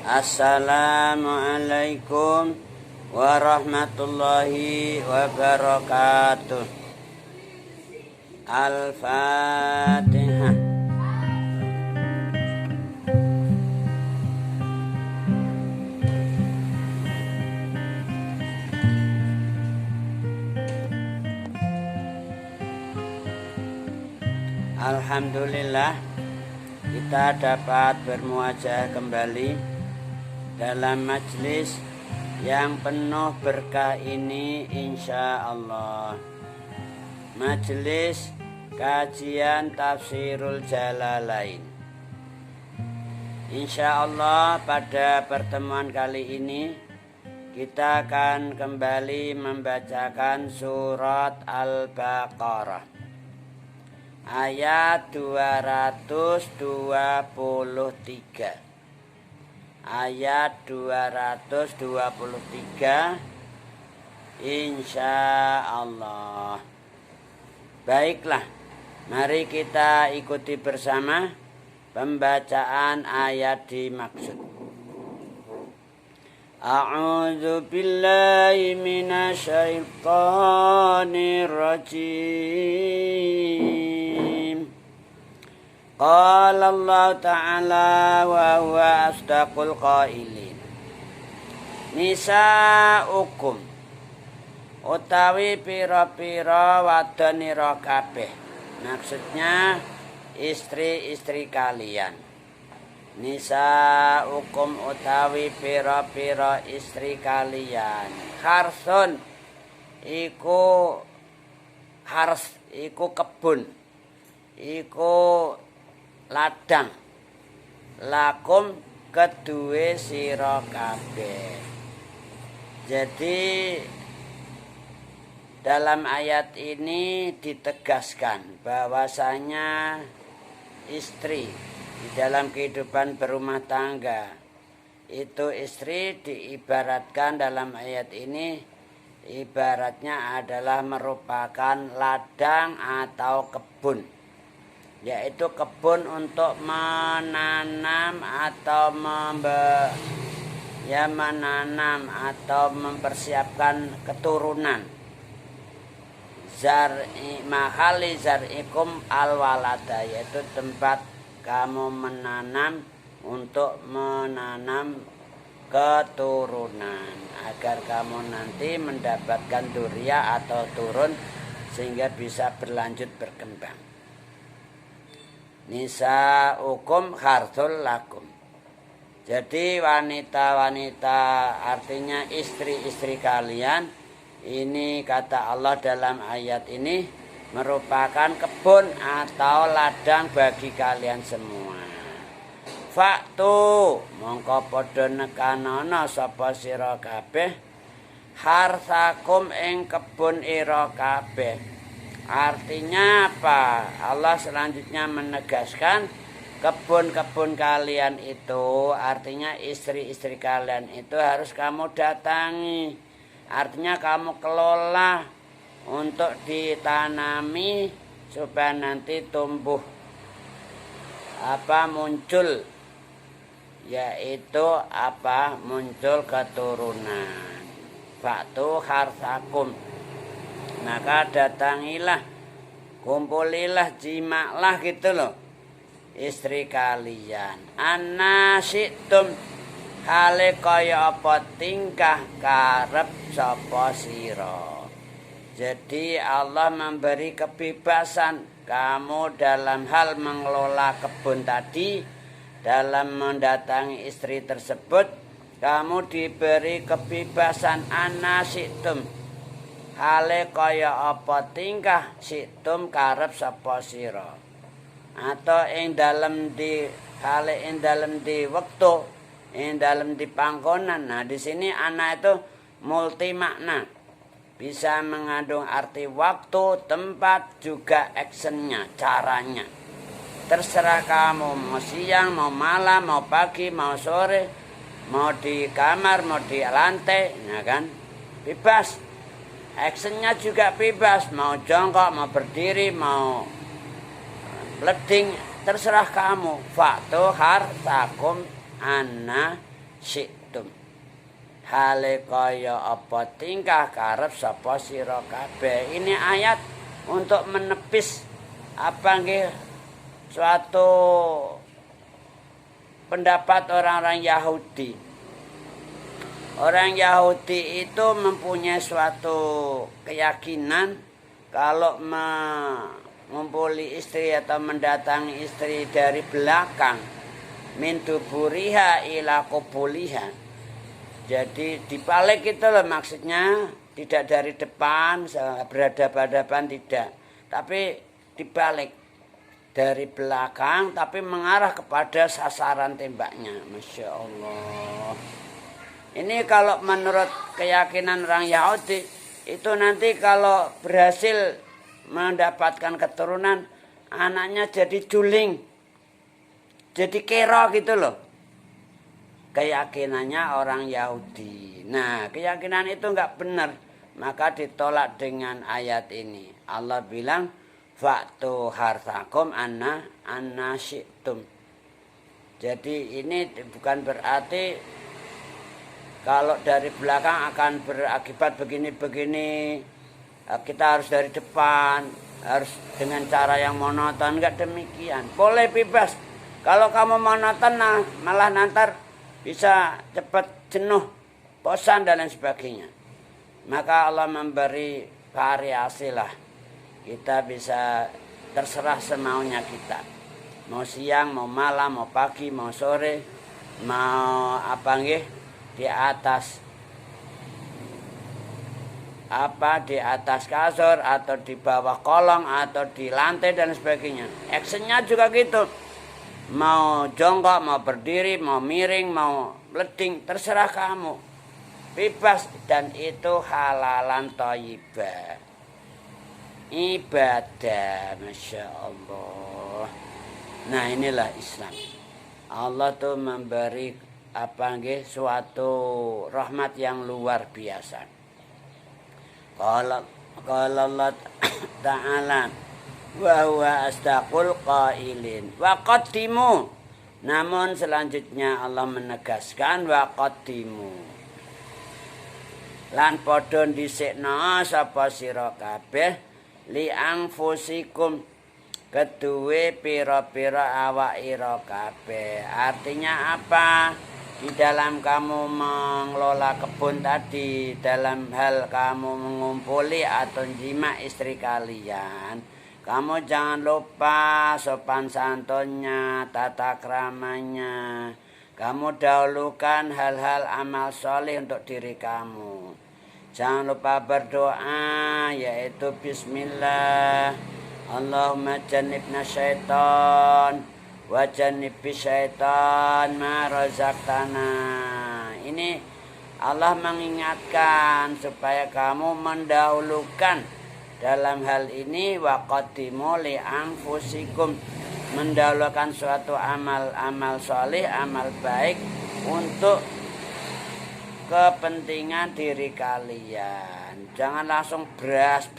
Assalamualaikum warahmatullahi wabarakatuh. Al-Fatihah. Alhamdulillah, kita dapat bermuajah kembali dalam majlis yang penuh berkah ini, insya Allah. Majlis kajian Tafsirul Jalalain. Insya Allah pada pertemuan kali ini kita akan kembali membacakan surat Al-Baqarah ayat 223. Ayat 223 insya Allah. Baiklah, mari kita ikuti bersama pembacaan ayat dimaksud. A'udzu billahi minasyaitonir rajim. Qala Allah Ta'ala wa huwa asdaqul qailin. Nisa'ukum utawi pira-pira wadonira kabeh. Maksudnya istri-istri kalian. Nisa'ukum utawi pira-pira istri kalian. Harsun iku kebun. Iku ladang lakum kedue sira kabeh. Jadi dalam ayat ini ditegaskan bahwasanya istri di dalam kehidupan berumah tangga itu, istri diibaratkan dalam ayat ini ibaratnya adalah merupakan ladang atau kebun, yaitu kebun untuk menanam atau menanam atau mempersiapkan keturunan. Mahali zar'ikum al-walada, yaitu tempat kamu menanam untuk menanam keturunan agar kamu nanti mendapatkan dzurriyyah atau turun sehingga bisa berlanjut berkembang. Nisa'ukum harthul lakum. Jadi wanita-wanita artinya istri-istri kalian. Ini kata Allah dalam ayat ini merupakan kebun atau ladang bagi kalian semua. Faktu mongko padha nekanono sapa sira kabeh harsakum ing kebun ira kabeh. Artinya apa? Allah selanjutnya menegaskan kebun-kebun kalian itu, artinya istri-istri kalian itu harus kamu datangi. Artinya kamu kelola untuk ditanami supaya nanti tumbuh muncul, yaitu muncul keturunan. Faktu harsakum, maka datangilah, kumpulilah, jimaklah gitu loh istri kalian. Anasyitum hale kaya apa tingkah karep sapa sira. Jadi Allah memberi kebebasan kamu dalam hal mengelola kebun tadi, dalam mendatangi istri tersebut kamu diberi kebebasan. Anasyitum hale kaya apa tingkah situm karep sapa sira, atau ing dalem di hale ing dalem di wektu, ing dalem di panggonan. Nah, di sini ana itu multi makna, bisa mengandung arti waktu, tempat, juga actionnya, caranya. Terserah kamu mau siang, mau malam, mau pagi, mau sore, mau di kamar, mau di lantai, ya kan? Bebas. Actionnya juga bebas, mau jongkok, mau berdiri, mau leding, terserah kamu. Faktu harsakum anna syi'tum. Hale kaya apa tingkah karep sapa sira kabeh. Ini ayat untuk menepis apa nggih suatu pendapat orang-orang Yahudi. Orang Yahudi itu mempunyai suatu keyakinan kalau mengumpuli istri atau mendatangi istri dari belakang, min duburiha ila qubuliha. Jadi dibalik itu loh maksudnya, tidak dari depan berhadapan-hadapan tidak, tapi dibalik dari belakang tapi mengarah kepada sasaran tembaknya. Masya Allah. Ini kalau menurut keyakinan orang Yahudi itu nanti kalau berhasil mendapatkan keturunan, anaknya jadi juling, jadi kero gitu loh. Keyakinannya orang Yahudi. Nah, keyakinan itu enggak benar, maka ditolak dengan ayat ini. Allah bilang, "Fa'tu harthakum anna syi'tum." Jadi ini bukan berarti kalau dari belakang akan berakibat begini-begini. Kita harus dari depan, harus dengan cara yang monoton, enggak demikian. Boleh bebas. Kalau kamu monoton, nah, malah nanti bisa cepat jenuh, bosan dan lain sebagainya. Maka Allah memberi variasi lah. Kita bisa terserah semaunya kita. Mau siang, mau malam, mau pagi, mau sore, mau apa nggih di atas di atas kasur atau di bawah kolong atau di lantai dan sebagainya. Actionnya juga gitu. Mau jongkok, mau berdiri, mau miring, mau leding, terserah kamu. Bebas, dan itu halalan thayyibah. Ibadah, Masya Allah. Nah, inilah Islam. Allah tuh memberi suatu rahmat yang luar biasa. Qala Allah Ta'ala wa huwa astaqul qailin wa qaddimu. Namun selanjutnya Allah menegaskan wa qaddimu, lan padha dhisikna sapa sira kabeh li anfusikum keduwe pira-pira awak ira kabeh. Artinya apa? Di dalam kamu mengelola kebun tadi, dalam hal kamu mengumpuli atau jima istri kalian, kamu jangan lupa sopan santunnya, tata keramanya. Kamu dahulukan hal-hal amal soleh untuk diri kamu. Jangan lupa berdoa, yaitu Bismillah. Allahumma jannibna syaitan wa jannibis syaitan ma razaqtana. Ini Allah mengingatkan supaya kamu mendahulukan dalam hal ini wa qaddimu li anfusikum, mendahulukan suatu amal soleh, amal baik untuk kepentingan diri kalian. Jangan langsung bras,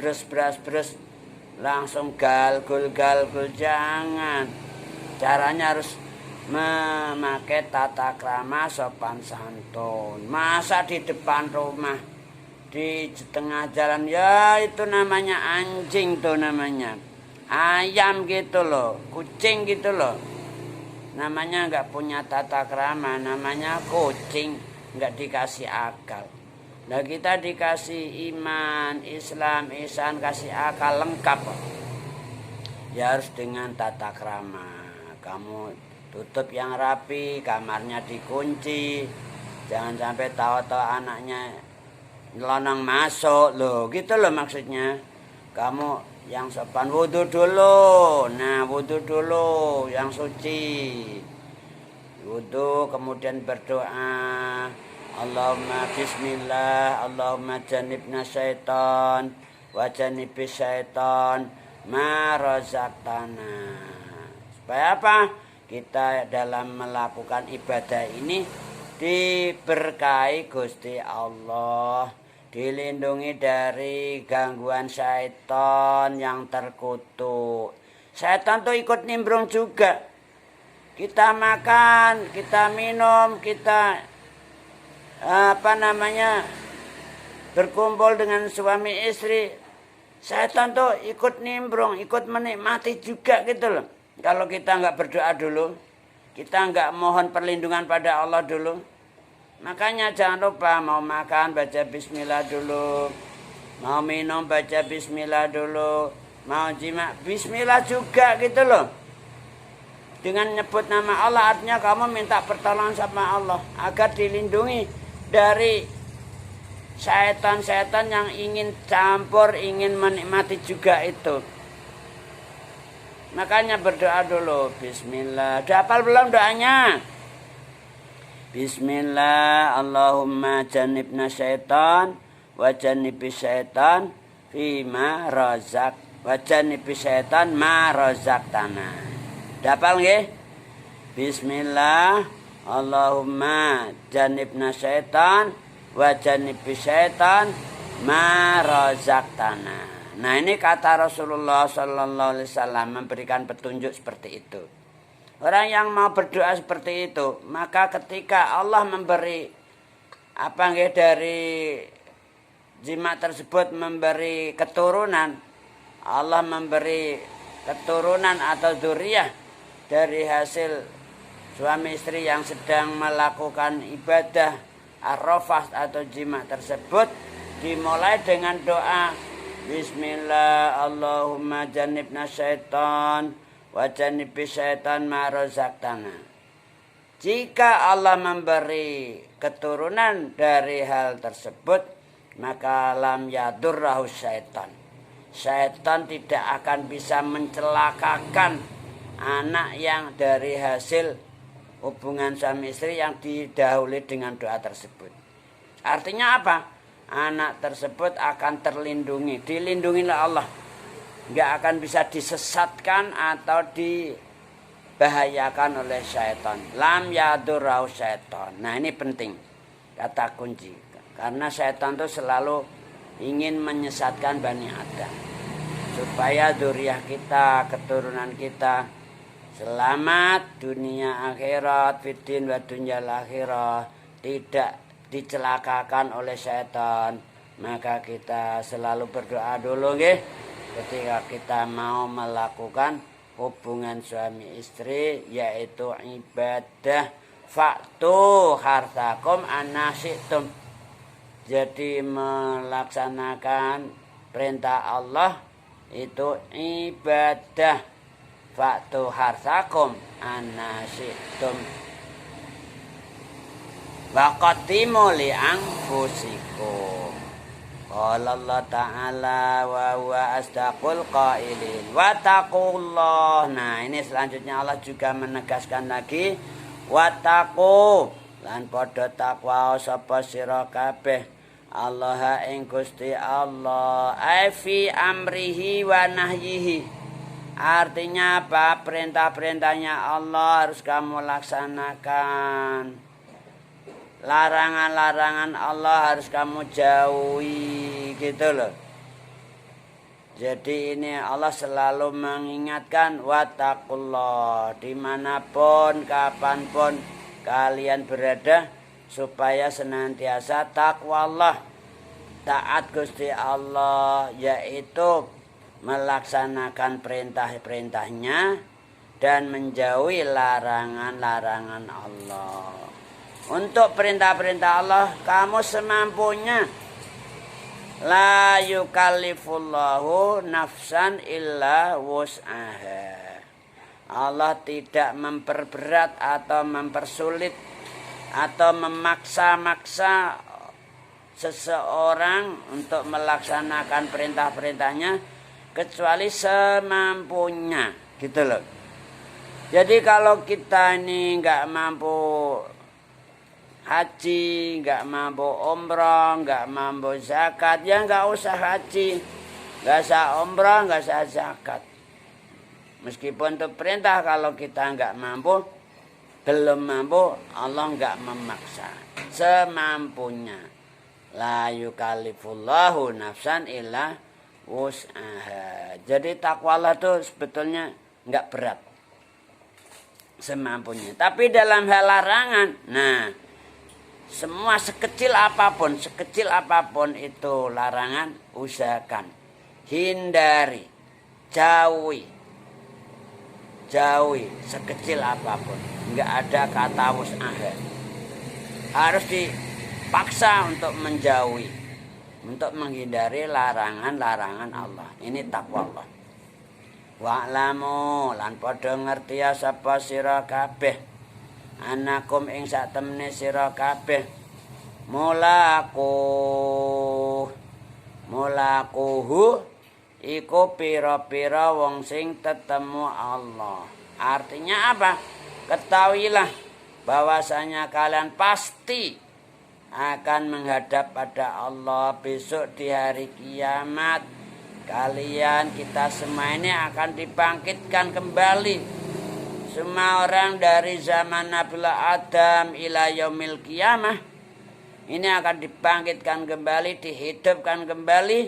langsung galgul, jangan. Caranya harus memakai tata krama sopan santun. Masa di depan rumah, di tengah jalan, ya itu namanya anjing tuh namanya. Ayam gitu loh, kucing gitu loh. Namanya enggak punya tata krama, namanya kucing, enggak dikasih akal. Nah kita dikasih iman, Islam, ihsan, kasih akal lengkap. Ya harus dengan tata krama. Kamu tutup yang rapi, kamarnya dikunci. Jangan sampai tahu-tahu anaknya nyelonong masuk loh, gitu loh maksudnya. Kamu yang sopan wudu dulu. Nah, wudu dulu yang suci. Wudu kemudian berdoa. Allahumma bismillah, Allahumma jannibna syaitan wa jannibis syaitan ma razaqtana. Supaya apa? Kita dalam melakukan ibadah ini diberkahi Gusti Allah, dilindungi dari gangguan syaitan yang terkutuk. Syaitan tuh ikut nimbrung juga. Kita makan, kita minum, kita berkumpul dengan suami istri, setan tuh ikut nimbrung, ikut menikmati juga gitu loh. Kalau kita nggak berdoa dulu, kita nggak mohon perlindungan pada Allah dulu, makanya jangan lupa mau makan baca bismillah dulu, mau minum baca bismillah dulu, mau jima bismillah juga gitu loh. Dengan nyebut nama Allah artinya kamu minta pertolongan sama Allah agar dilindungi dari setan-setan yang ingin campur, ingin menikmati juga itu. Makanya berdoa dulu. Bismillah. Udah hafal belum doanya? Bismillah. Allahumma jannibna syaitan wa jannibis syaitan fima razaq wa jannibis syaitan ma razaqtana. Udah hafal nggih? Bismillah. Allahumma jannibna syaitan wa jannibis syaitan ma razaqtana. Nah, ini kata Rasulullah sallallahu alaihi wasallam memberikan petunjuk seperti itu. Orang yang mau berdoa seperti itu, maka ketika Allah memberi dari jima tersebut memberi keturunan, Allah memberi keturunan atau dzurriyyah dari hasil suami istri yang sedang melakukan ibadah ar-rafah atau jima tersebut, dimulai dengan doa Bismillah Allahumma jannibna syaitan wa jannibis syaitan ma razaqtana. Jika Allah memberi keturunan dari hal tersebut, maka lam yadurrahu syaitan. Syaitan tidak akan bisa mencelakakan anak yang dari hasil hubungan suami istri yang didahului dengan doa tersebut. Artinya apa? Anak tersebut akan terlindungi, dilindungi oleh Allah. Nggak akan bisa disesatkan atau dibahayakan oleh syaitan. Lam yadurrahu syaitan. Nah, ini penting, kata kunci. Karena syaitan itu selalu ingin menyesatkan Bani Adam, supaya dzurriyyah kita, keturunan kita selamat dunia akhirat, fiddin wa dunyal akhirah, tidak dicelakakan oleh syaitan. Maka kita selalu berdoa dulu nggih ketika kita mau melakukan hubungan suami istri, yaitu ibadah faktu hartakum anasyitum. Jadi melaksanakan perintah Allah itu ibadah faktu hartakum anasyitum wa qaddimu li anfusikum. Qala Allah Ta'ala wa huwa asdaqul qailin wa taqullah. Nah, ini selanjutnya Allah juga menegaskan lagi wa taqu lan padha takwa sapa sira kabeh Allah ing Gusti Allah fi amrihi wa nahyihi. Artinya apa? Perintah-perintahnya Allah harus kamu laksanakan. Larangan-larangan Allah harus kamu jauhi, gitu loh. Jadi ini Allah selalu mengingatkan wattaqullah, dimanapun, kapanpun kalian berada, supaya senantiasa takwa Allah, taat Gusti Allah, yaitu melaksanakan perintah-perintahnya dan menjauhi larangan-larangan Allah. Untuk perintah-perintah Allah kamu semampunya. La yukallifullahu nafsan illa wus'aha. Allah tidak memperberat atau mempersulit atau memaksa-maksa seseorang untuk melaksanakan perintah-perintahnya kecuali semampunya, gitu loh. Jadi kalau kita ini nggak mampu haji, nggak mampu umroh, nggak mampu zakat, ya nggak usah haji, nggak usah umroh, nggak usah zakat. Meskipun itu perintah, kalau kita nggak mampu, belum mampu, Allah nggak memaksa, semampunya. La yukallifullahu nafsan illa wus'aha. Jadi takwalah itu sebetulnya nggak berat, semampunya. Tapi dalam hal larangan, nah Semua sekecil apapun itu larangan, usahakan. Hindari, jauhi sekecil apapun. Enggak ada kata wus'aha. Harus dipaksa untuk menjauhi, untuk menghindari larangan-larangan Allah. Ini takwa Allah. Wa'lamu lan padha ngerti ya sapa sira kabeh, anakum ing sak temene sira kabeh mulakuhu iku pira-pira wong sing tetemu Allah. Artinya apa? Ketahuilah bahwasanya kalian pasti akan menghadap pada Allah besok di hari kiamat. Kalian, kita semua ini akan dibangkitkan kembali. Semua orang dari zaman Nabi Adam ila yaumil qiyamah ini akan dibangkitkan kembali, dihidupkan kembali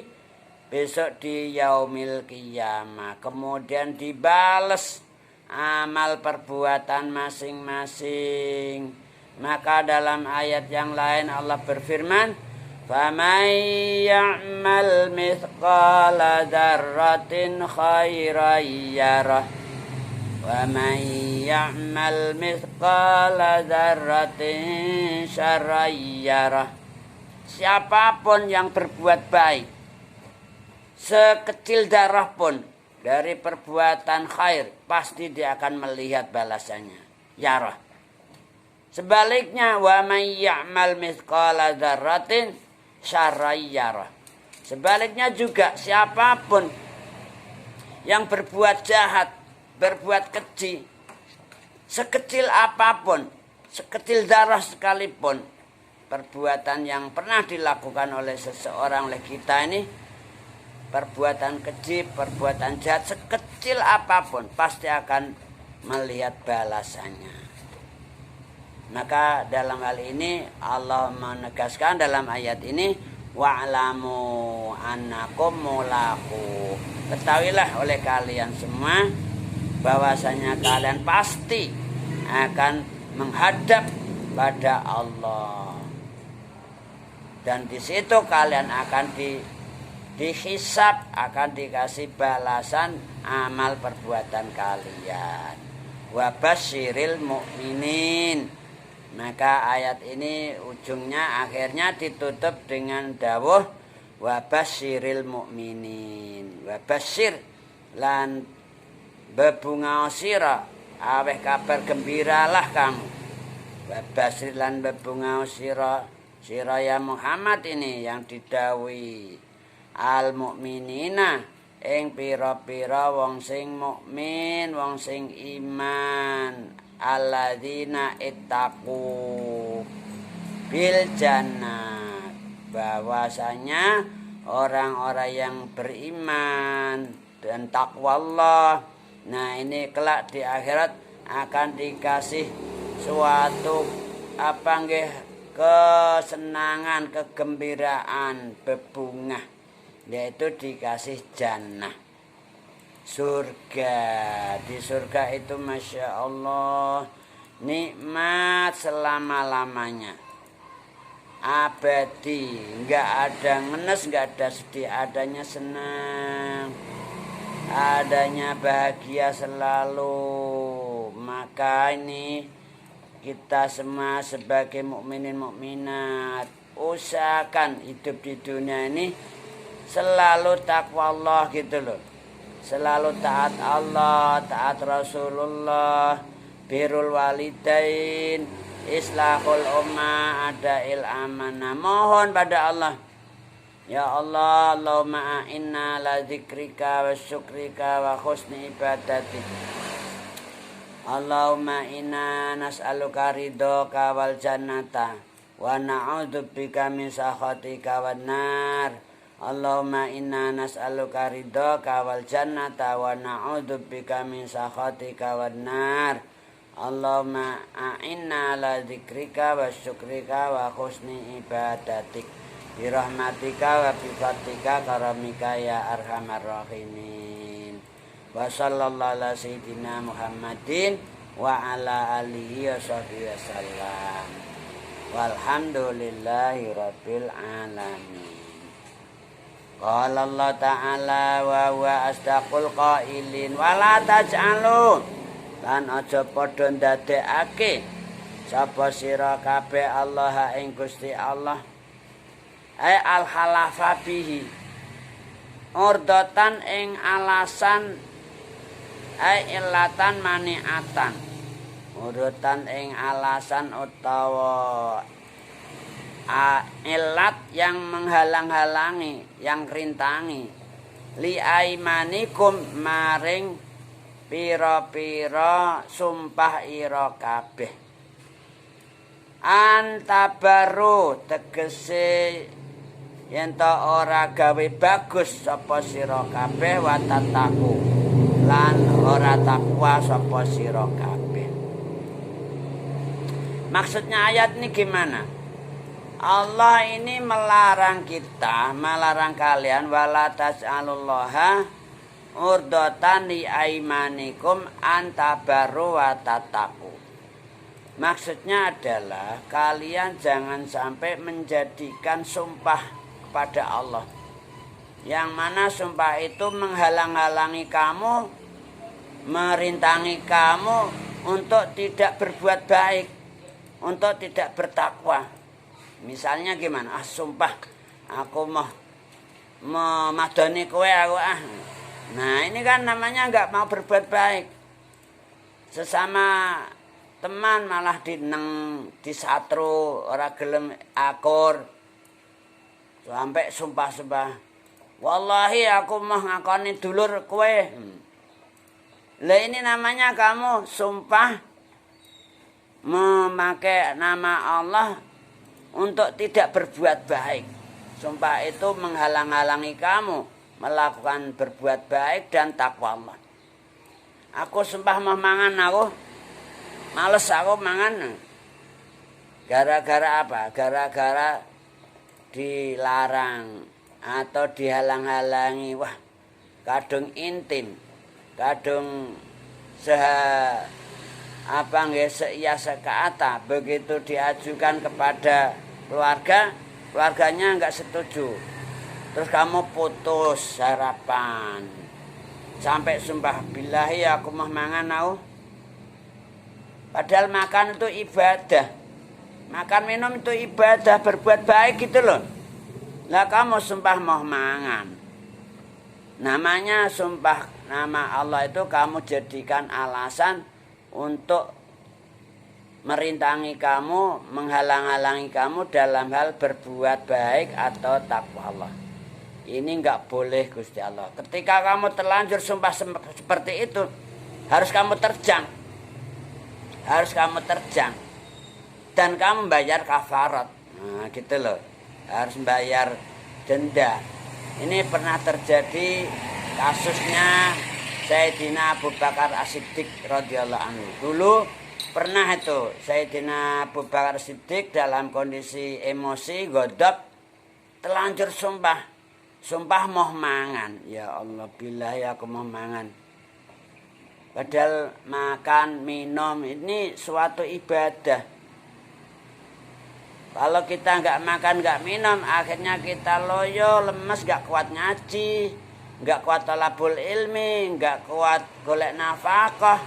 besok di yaumil qiyamah. Kemudian dibales amal perbuatan masing-masing. Maka dalam ayat yang lain Allah berfirman, فَمَنْ يَعْمَلْ مِثْقَالَ ذَرَّةٍ خَيْرًا يَرَهُ وَمَنْ يَعْمَلْ مِثْقَالَ ذَرَّةٍ شَرًّا يَرَهُ. Siapapun yang berbuat baik sekecil darah pun dari perbuatan khair, pasti dia akan melihat balasannya. Yarah. Sebaliknya, وَمَنْ يَعْمَلْ مِثْقَالَ ذَرَّةٍ syarrayyarah. Sebaliknya juga siapapun yang berbuat jahat, berbuat keji, sekecil apapun, sekecil darah sekalipun, perbuatan yang pernah dilakukan oleh seseorang, oleh kita ini, perbuatan keji, perbuatan jahat, sekecil apapun, pasti akan melihat balasannya. Maka dalam hal ini Allah menegaskan dalam ayat ini, wa'lamu annakum mulaku. Ketahuilah oleh kalian semua bahwasanya kalian pasti akan menghadap pada Allah. Dan di situ kalian akan dihisab, akan dikasih balasan amal perbuatan kalian. Wa basyiril mu'minin. Maka ayat ini ujungnya akhirnya ditutup dengan dawuh wa basyiril mu'minin. Wa basyir lan bebungao sira, aweh kabar gembiralah kamu. Wa basyir lan bebungao sira ya Muhammad ini yang didhawuhi al mukminina ing pira-pira wong sing mukmin, wong sing iman, alladzina ittaqu bil jannah, bahwasanya orang-orang yang beriman dan takwa Allah, nah ini kelak di akhirat akan dikasih suatu kesenangan, kegembiraan, bebungah, yaitu dikasih jannah, surga. Di surga itu Masya Allah nikmat selama-lamanya, abadi, nggak ada ngenes, nggak ada sedih, adanya senang, adanya bahagia selalu. Maka ini kita semua sebagai mukminin mukminat usahakan hidup di dunia ini selalu takwa Allah gitu loh. Selalu taat Allah, taat Rasulullah, birrul walidain, islahul ummah, adail amanah. Mohon pada Allah, ya Allah, Allahumma a'inna la dzikrika wa syukrika wa husni ibadatik. Allahumma inna nas'aluka ridhoka wal jannata wa na'udzubika min sakhatika wan nar. Allahumma inna nas'aluka ridhoka wal jannata wa na'udzubika min sakhatika wan nar. Allahumma a'inna ala dzikrika wa syukrika wa husni ibadatik bi rahmatika wa bi fadlika karamika ya arhamar rahimin. Wa sallallahu ala sayyidina Muhammadin wa ala alihi wa sahbihi wasallam. Walhamdulillahi rabbil alamin. Qala Allah Ta'ala wa huwa asdaqul qailin wala taj'alu lan aja padha ndadekake sapa sira kabeh Allah ing Gusti Allah al halafa bihi urdatan ing alasan illatan maniatan urutan ing alasan utawa ilat yang menghalang-halangi, yang rintangi li aimanikum maring pira-pira sumpah ira kabeh antabaru tegese yen to ora gawe bagus sapa sira kabeh watataku lan ora takwa sapa sira kabeh. Maksudnya ayat ini gimana? Allah ini melarang kita, melarang kalian wala tas'alullaha urdatan li aimanikum antabaru wa tataku. Maksudnya adalah kalian jangan sampai menjadikan sumpah kepada Allah. Yang mana sumpah itu menghalang-halangi kamu, merintangi kamu untuk tidak berbuat baik, untuk tidak bertakwa. Misalnya gimana? Sumpah aku mau madoni kowe aku Nah, ini kan namanya enggak mau berbuat baik. Sesama teman malah disatru, ora gelem akur. Sampai sumpah-sumpah. Wallahi aku mau ngakoni dulur kowe. Lah ini namanya kamu sumpah memakai nama Allah untuk tidak berbuat baik. Sumpah itu menghalang-halangi kamu melakukan berbuat baik dan takwa Allah. Aku sumpah mau mangan aku. Males aku mangan. Gara-gara apa? Gara-gara dilarang atau dihalang-halangi. Wah, kadung intim. Kadung seia sekata. Begitu diajukan kepada keluarganya enggak setuju. Terus kamu putus harapan. Sampai sumpah billahi aku mau mangan aku. Padahal makan itu ibadah. Makan minum itu ibadah, berbuat baik gitu loh. Lah kamu sumpah mau mangan. Namanya sumpah nama Allah itu kamu jadikan alasan untuk merintangi kamu, menghalang-halangi kamu dalam hal berbuat baik atau takwa Allah. Ini enggak boleh Gusti Allah. Ketika kamu terlanjur sumpah seperti itu, harus kamu terjang. Harus kamu terjang. Dan kamu bayar kafarat. Nah, gitu loh. Harus bayar denda. Ini pernah terjadi kasusnya Sayyidina Abu Bakar As-Siddiq radhiyallahu anhu. Dulu pernah itu Sayyidina Abu Bakar As-Siddiq dalam kondisi emosi, godop, terlanjur sumpah. Sumpah mau mangan. Ya Allah, billahi aku mau mangan. Padahal makan, minum ini suatu ibadah. Kalau kita nggak makan, nggak minum, akhirnya kita loyo, lemes, nggak kuat ngaji, nggak kuat thalabul ilmi, nggak kuat golek nafkah,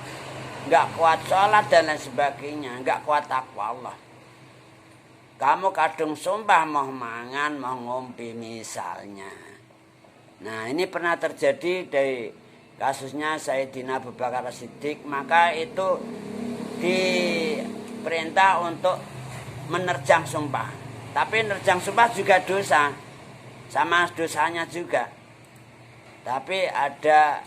nggak kuat sholat dan lain sebagainya, nggak kuat takwa Allah. Kamu kadung sumpah mau mangan, mau ngombe misalnya. Nah, ini pernah terjadi dari kasusnya Sayyidina Abu Bakar As-Siddiq. Maka itu diperintah untuk menerjang sumpah. Tapi menerjang sumpah juga dosa. Sama dosanya juga. Tapi ada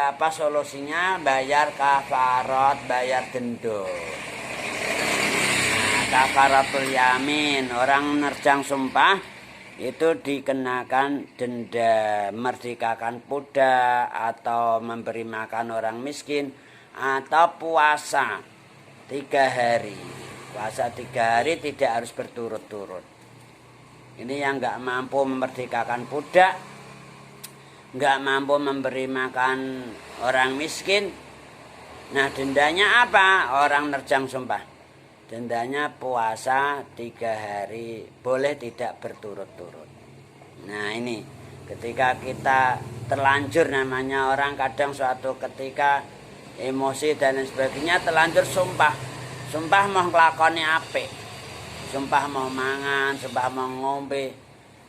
apa solusinya? Bayar kafarat, bayar denda. Nah, kafaratul yamin, orang menerjang sumpah itu dikenakan denda, merdekakan budak atau memberi makan orang miskin atau puasa 3 hari. Puasa 3 hari tidak harus berturut-turut. Ini yang nggak mampu memerdekakan budak, nggak mampu memberi makan orang miskin. Nah, dendanya apa? Orang nerjang sumpah. Dendanya puasa 3 hari, boleh tidak berturut-turut. Nah ini, ketika kita terlanjur, namanya orang kadang suatu ketika emosi dan lain sebagainya terlanjur sumpah. Sumpah mau nglakoni apik. Sumpah mau mangan, sumpah mau ngombe.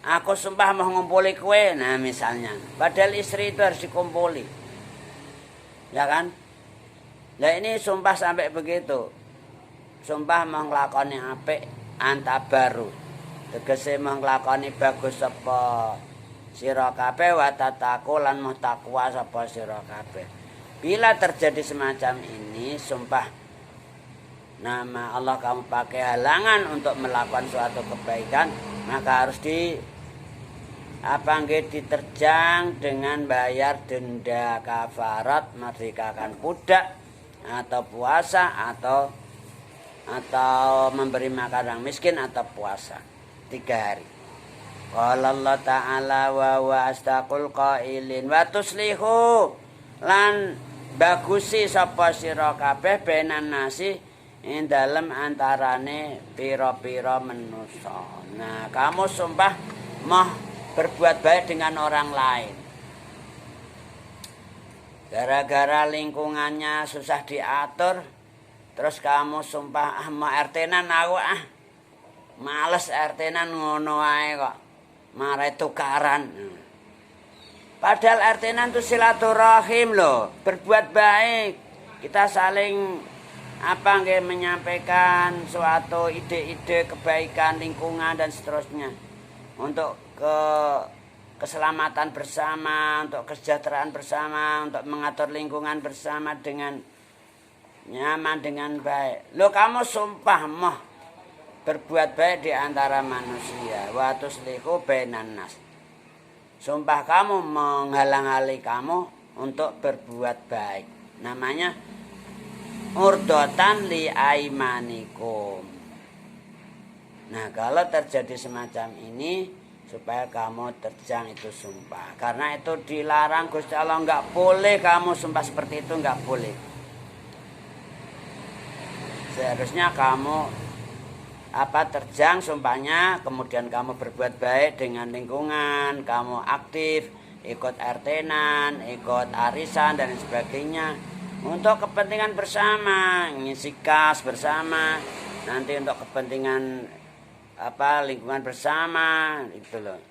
Aku sumpah mau ngumpuli kue, nah misalnya. Padahal istri itu harus dikumpuli. Ya kan? Nah ini sumpah sampai begitu. Sumpah mau nglakoni apik antabaru. Tegese mau nglakoni bagus apa sira kabeh wa tataku lan mau takwa sapa sira kabeh. Bila terjadi semacam ini, sumpah nama Allah kamu pakai halangan untuk melakukan suatu kebaikan, maka harus diterjang dengan bayar denda kafarat, merdekakan budak atau puasa atau memberi makan orang miskin atau puasa 3 hari. Qala Allah Ta'ala wa astaqul qailin wa tuslihu lan bagusi sapa sira kabeh benan nasi ing dalem antarane pira-pira manusa. Nah, kamu sumpah mau berbuat baik dengan orang lain. Gara-gara lingkungannya susah diatur, terus kamu sumpah mau RT-nan aku males RT-nan ngono ae kok. Marai tukaran. Padahal RT-nan itu silaturahim loh, berbuat baik. Kita saling menyampaikan suatu ide-ide kebaikan lingkungan dan seterusnya. Untuk keselamatan bersama, untuk kesejahteraan bersama, untuk mengatur lingkungan bersama dengan nyaman, dengan baik. Lo kamu sumpah mau berbuat baik di antara manusia. Wa tuslihu bainan nas. Sumpah kamu menghalang-halangi kamu untuk berbuat baik. Namanya urdotan li aimanikum. Nah, kalau terjadi semacam ini supaya kamu terjang itu sumpah. Karena itu dilarang Gusti Allah, enggak boleh kamu sumpah seperti itu, enggak boleh. Seharusnya kamu terjang sumpahnya, kemudian kamu berbuat baik dengan lingkungan, kamu aktif, ikut RT-nan, ikut arisan dan sebagainya untuk kepentingan bersama, ngisi kas bersama, nanti untuk kepentingan lingkungan bersama, itu loh.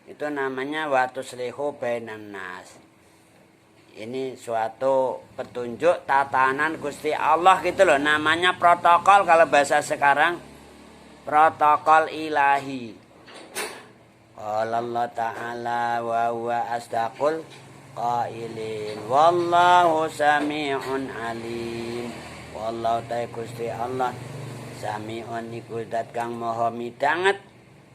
Itu namanya wa tuslihu bainan nas. Ini suatu petunjuk tatanan Gusti Allah gitu loh. Namanya protokol kalau bahasa sekarang. Protokol ilahi. Qala Allah Ta'ala wa huwa asdaqul qailin. Wallahu sami'un alim. Wallahu ta'ala Gusti Allah sami'un iku dat kang maha midanget.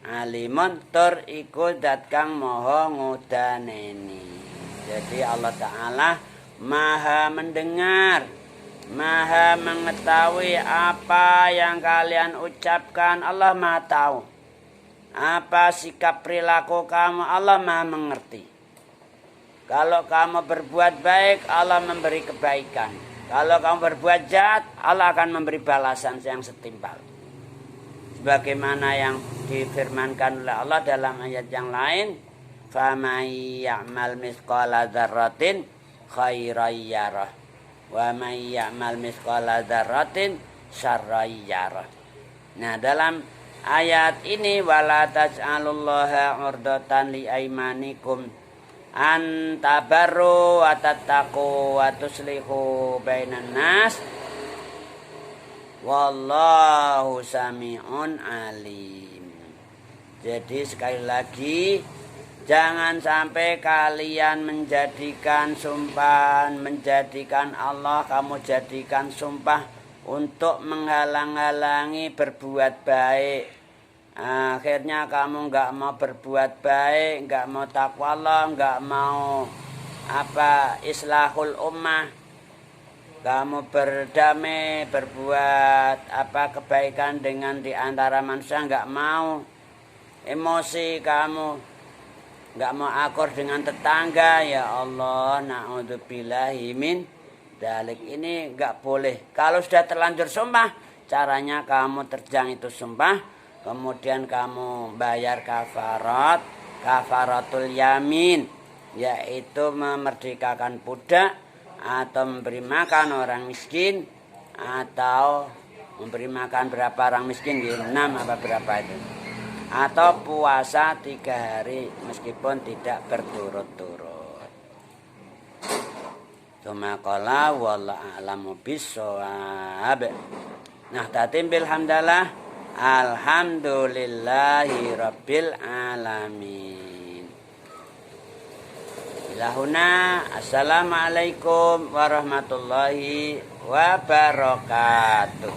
Alimun tur iku dat kang maha ngudaneni. Jadi Allah Ta'ala maha mendengar, maha mengetahui apa yang kalian ucapkan. Allah maha tahu. Apa sikap perilaku kamu, Allah maha mengerti. Kalau kamu berbuat baik, Allah memberi kebaikan. Kalau kamu berbuat jahat, Allah akan memberi balasan yang setimpal. Sebagaimana yang difirmankan oleh Allah dalam ayat yang lain, فَمَنْ يَعْمَلْ مِثْقَالَ ذَرَّةٍ خَيْرًا يَرَهُ وَمَنْ يَعْمَلْ مِثْقَالَ ذَرَّةٍ شَرًّا يَرَهُ. Nah, dalam ayat ini wala taj'alullaha 'urdatan li aimanikum an tabarru wa tattaqu wa tuslihu bainan nas wallahu sami'un alim. Jadi sekali lagi, jangan sampai kalian menjadikan sumpah, menjadikan Allah kamu jadikan sumpah untuk menghalang-halangi berbuat baik. Akhirnya kamu enggak mau berbuat baik, enggak mau takwa Allah, enggak mau islahul ummah. Kamu berdamai, berbuat kebaikan dengan di antara manusia, enggak mau. Emosi kamu enggak mau akur dengan tetangga, ya Allah, na'udzubillahi min dalik. Ini enggak boleh. Kalau sudah terlanjur sumpah, caranya kamu terjang itu sumpah, kemudian kamu bayar kafaratul yamin, yaitu memerdekakan budak atau memberi makan orang miskin, atau memberi makan berapa orang miskin, 6 apa berapa itu, atau puasa 3 hari meskipun tidak berturut-turut. Tsumma qala wallahu a'lamu bissawab. Nah, tatim bilhamdalah alhamdulillahi rabbil alamin. Ilahuna assalamualaikum warahmatullahi wabarakatuh.